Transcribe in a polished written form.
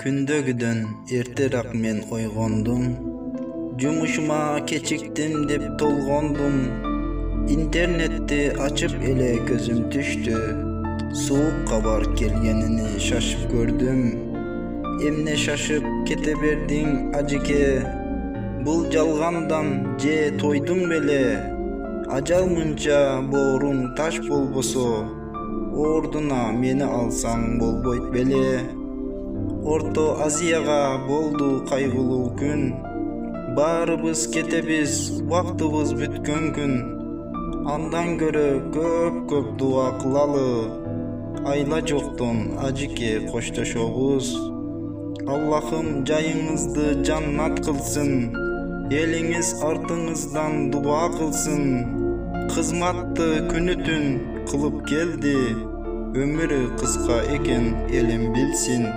Күндөгүдөн эртерээк мен ойгондум. Жумушума кечиктим деп толгондум. Интернетти ачып эле көзүм түштү. Суук кабар келгенини шашып көрдүм. Эмне шашып кете бердиң, ажеке? Бул жалгандан же тойдуң беле? Ажал мынча бооруң таш болбосо, ордуна мени алсаң болбойт беле? Орто Азияга болду кайгылуу күн. Баарыбыз кетебиз, убактыбыз бүткөн күн. Андан көрө көп дуа кылалы. Айла жоктон ажеке коштошобуз. Аллахым жайыңызды жаннат кылсын. Элиңиз артыңыздан дуа кылсын. Кызматты күнү түн кылып келди. Өмүрү кыска экен элим билсин.